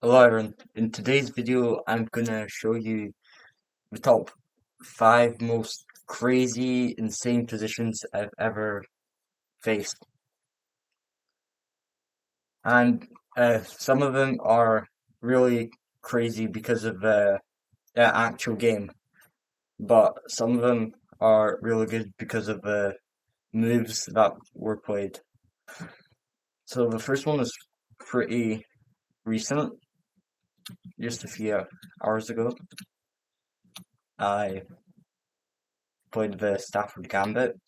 Hello everyone, in today's video I'm gonna show you the top 5 most crazy, insane positions I've ever faced. And some of them are really crazy because of the actual game, but some of them are really good because of the moves that were played. So the first one is pretty recent, just a few hours ago. I played the Stafford Gambit,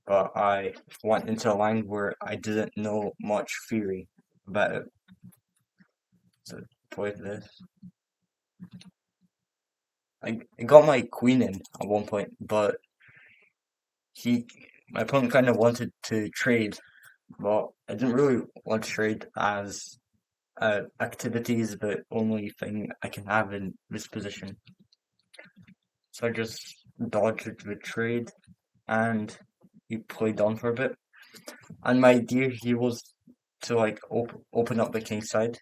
but I went into a line where I didn't know much theory about it. So played this. I got my queen in at one point, but he my opponent kind of wanted to trade, but I didn't really want to trade as activity is the only thing I can have in this position. So I just dodged the trade and he played on for a bit. And my idea here was to like open up the king side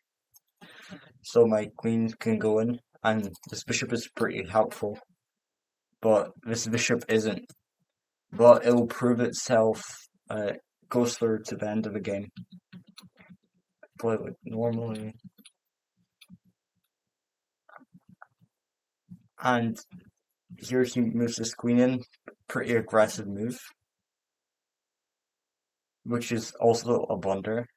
so my queen can go in, and this bishop is pretty helpful, but this bishop isn't. But it will prove itself closer to the end of the game. Play like normally, and here he moves this queen in, pretty aggressive move, which is also a blunder.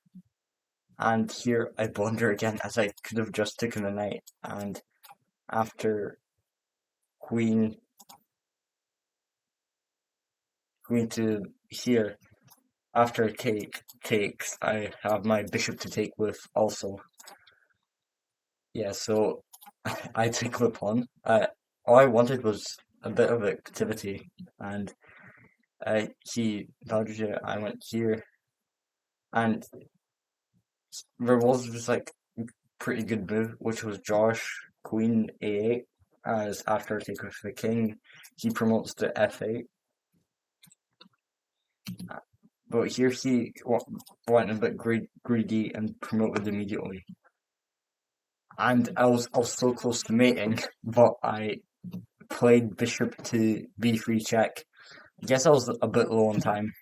And here I blunder again as I could have just taken the knight, and after queen to here, after takes, I have my bishop to take with also. Yeah, so I take the pawn. All I wanted was a bit of activity, and he dodged it. I went here, and there was just like pretty good move, which was Josh Queen A8. As after take with the king, he promotes to F8. But here he went a bit greedy and promoted immediately. And I was so close to mating, but I played bishop to b3 check. I guess I was a bit low on time.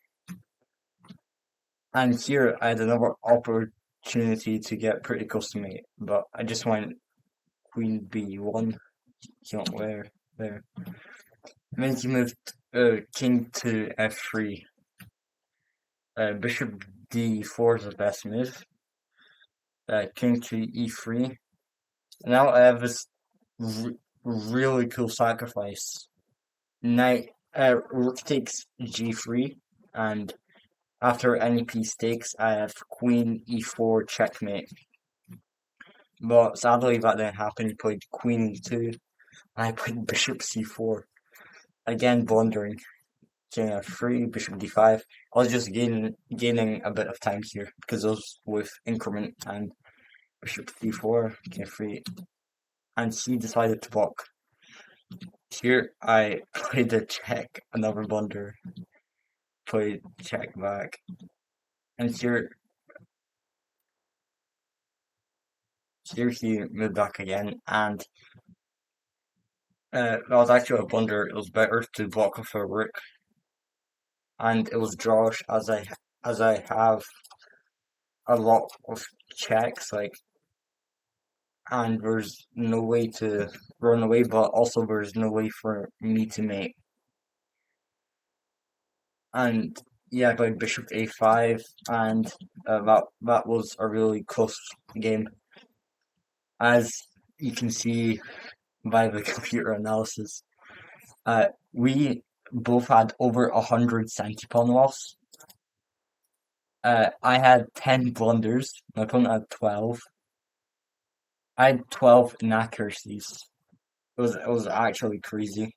And here I had another opportunity to get pretty close to mate, but I just went queen b1. He went there. And then he moved king to f3. Bishop d4 is the best move. King to e3. Now I have this really cool sacrifice. Knight, rook takes g3, and after any piece takes, I have queen e4 checkmate. But sadly, that didn't happen. He played queen e2, and I played bishop c4. Again, blundering. King f3, bishop d5. I was just gaining a bit of time here because I was with increment and bishop d4, king f3, and he decided to block. Here I played a check, another blunder. Played check back, and here he moved back again, and that was actually a blunder. It was better to block with a rook, and it was Josh as I have a lot of checks, like, and there's no way to run away, but also there's no way for me to mate. And yeah, I played bishop a5, and that was a really close game, as you can see by the computer analysis. We both had over 100 centipawn loss. I had 10 blunders. My opponent had 12. I had 12 inaccuracies. It was actually crazy.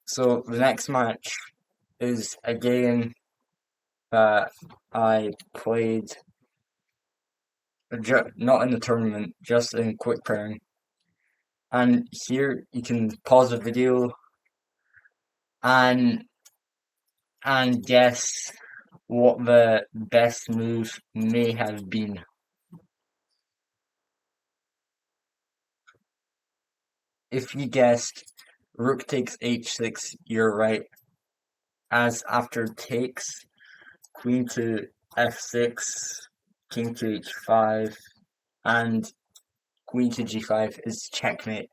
So the next match is a game that I played not in the tournament, just in quick pairing. And here you can pause the video and guess what the best move may have been. if you guessed rook takes h6, you're right, as after takes, queen to f6, king to h5, and queen to g5 is checkmate.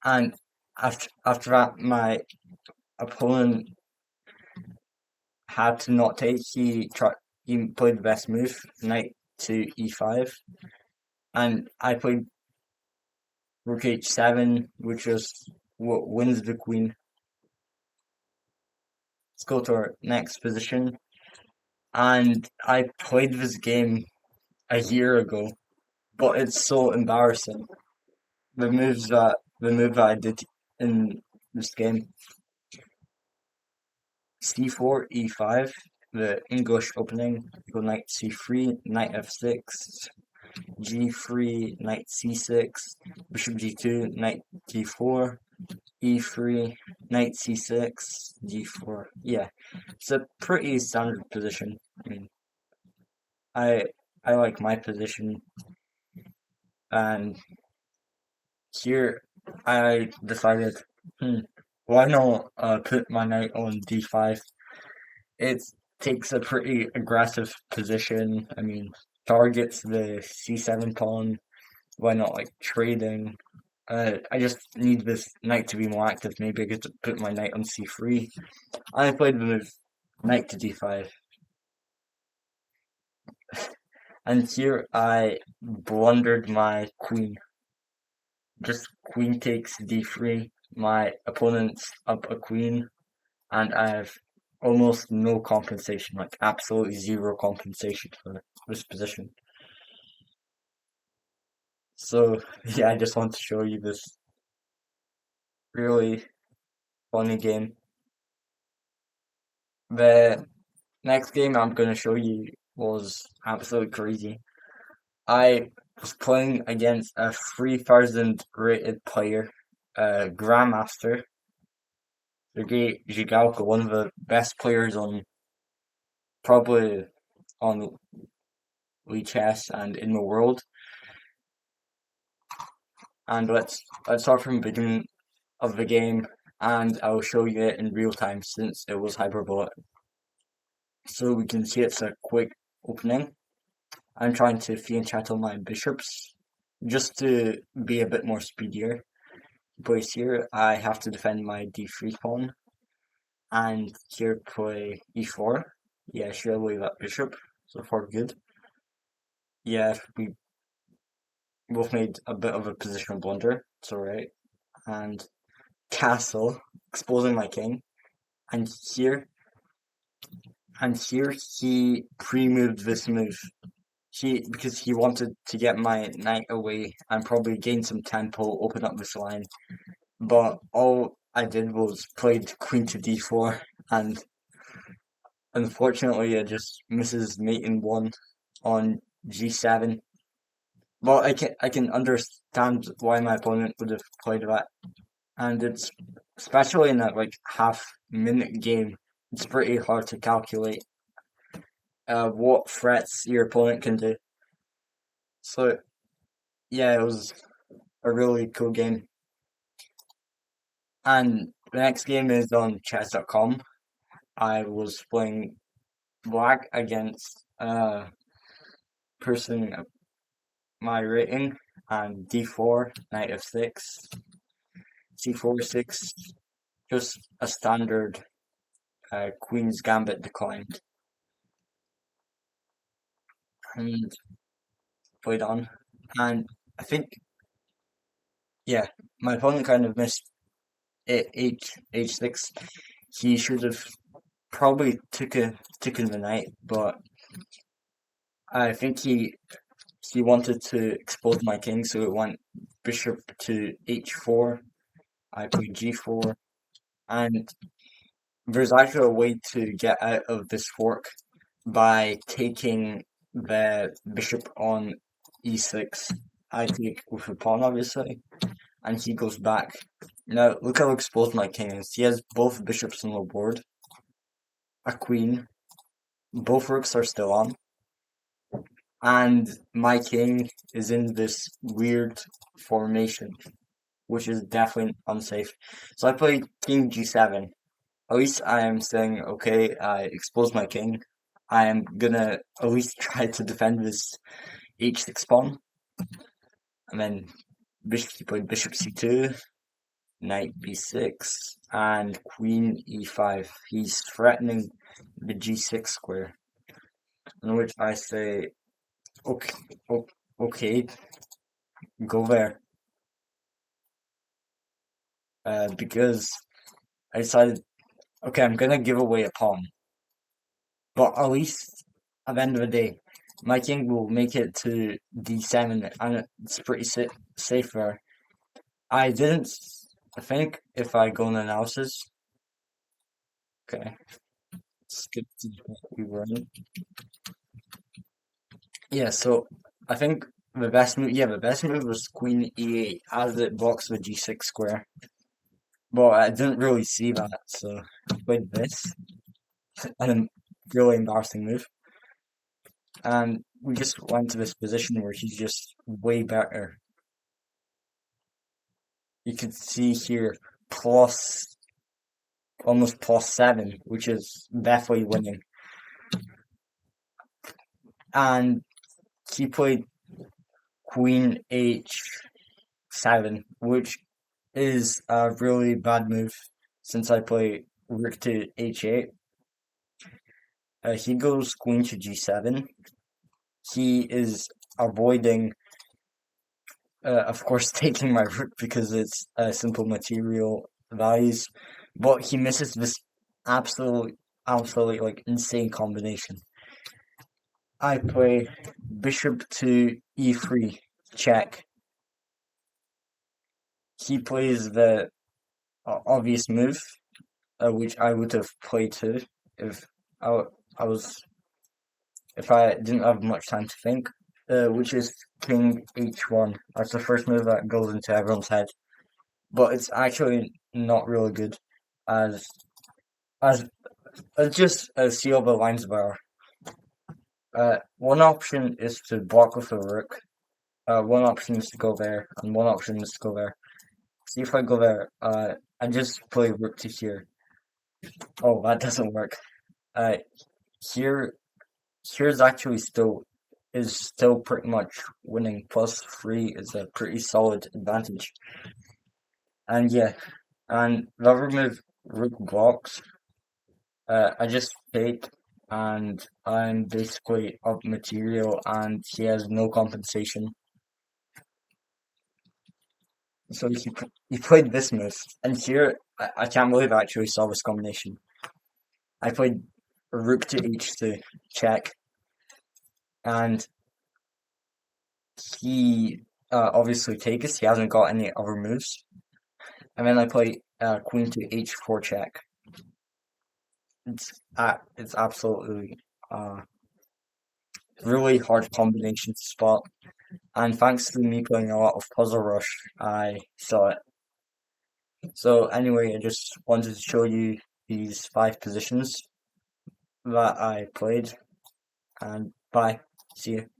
And after that, my opponent had to not take. He played the best move, knight to e5, and I played rook h7, which is what wins the queen. Let's go to our next position. And I played this game a year ago, but it's so embarrassing. The move that I did in this game. c4, e5, the English opening. Go knight c3, knight f6, g3, knight c6, bishop g2, knight d4, e3, knight c6, d4. Yeah, it's a pretty standard position. I mean, I like my position, and here I decided, why not put my knight on d5? It takes a pretty aggressive position. I mean, targets the c7 pawn. Why not like trading? I just need this knight to be more active. Maybe I get to put my knight on c3. I played the move knight to d5. And here I blundered my queen. Just queen takes d3. My opponent's up a queen, and I have almost no compensation, like absolutely zero compensation for this position. So yeah, I just want to show you this really funny game. The next game I'm going to show you was absolutely crazy. I was playing against a 3,000 rated player, Grandmaster, Sergei Zhigalko, one of the best players on probably on Chess and in the world. And let's start from the beginning of the game, and I'll show you it in real time since it was hyperbolic. So we can see it's a quick opening. I'm trying to fiend chattel my bishops just to be a bit more speedier. Place here, I have to defend my d3 pawn, and here play e4. Yeah, should I leave that bishop? So far good. Yeah, we both made a bit of a positional blunder. It's alright. And castle, exposing my king. And here he pre-moved this move. Because he wanted to get my knight away and probably gain some tempo, open up this line. But all I did was played queen to d4, and unfortunately it just misses mate in 1 on g7. But I can understand why my opponent would have played that, and it's especially in that like half-minute game, it's pretty hard to calculate what threats your opponent can do. So yeah, it was a really cool game. And the next game is on chess.com. I was playing black against person my rating, and d4, knight f6, c4 6, just a standard queen's gambit declined, and played on. And I think, yeah, my opponent kind of missed h6. He should have probably taken the knight, but I think he wanted to expose my king, so it went bishop to h4. I played g4, and there's actually a way to get out of this fork by taking the bishop on e6. I take with a pawn, obviously, and he goes back. Now, look how exposed my king is. He has both bishops on the board, a queen, both rooks are still on, and my king is in this weird formation, which is definitely unsafe. So I play king g7. At least I am saying, okay, I expose my king. I am gonna at least try to defend this h6 pawn. And then he played bishop c2, knight b6, and queen e5. He's threatening the g6 square, in which I say, okay, okay, go there. Because I decided, okay, I'm gonna give away a pawn. But at least at the end of the day, my king will make it to d7, and it's pretty safe there. I didn't think if I go in analysis. Okay, skip to what we were in. Yeah, so I think the best move was queen e8 as it blocks the g6 square. But I didn't really see that, so I played this, and a really embarrassing move. And we just went to this position where he's just way better. You can see here plus almost +7, which is definitely winning. And he played queen h7, which is a really bad move since I play rook to h8. He goes queen to g7. He is avoiding, of course, taking my rook because it's simple material values, but he misses this absolutely like insane combination. I play bishop to e3, check. He plays the obvious move, which I would have played too if I, I was if I didn't have much time to think. Which is king h1. That's the first move that goes into everyone's head, but it's actually not really good, as as just see all the lines there. One option is to block with a rook. One option is to go there, and one option is to go there. See if I go there. I just play rook to here. Oh, that doesn't work. Uh, here, here's actually still pretty much winning. +3 is a pretty solid advantage. And yeah, and the other move, rook blocks. I just take, and I'm basically up material, and he has no compensation. So he played this move, and here I can't believe I actually saw this combination. I played rook to h2, check, and he obviously takes. He hasn't got any other moves, and then I play queen to h4, check. It's absolutely really hard combination to spot. And thanks to me playing a lot of Puzzle Rush, I saw it. So anyway, I just wanted to show you these 5 positions that I played, and bye. See you.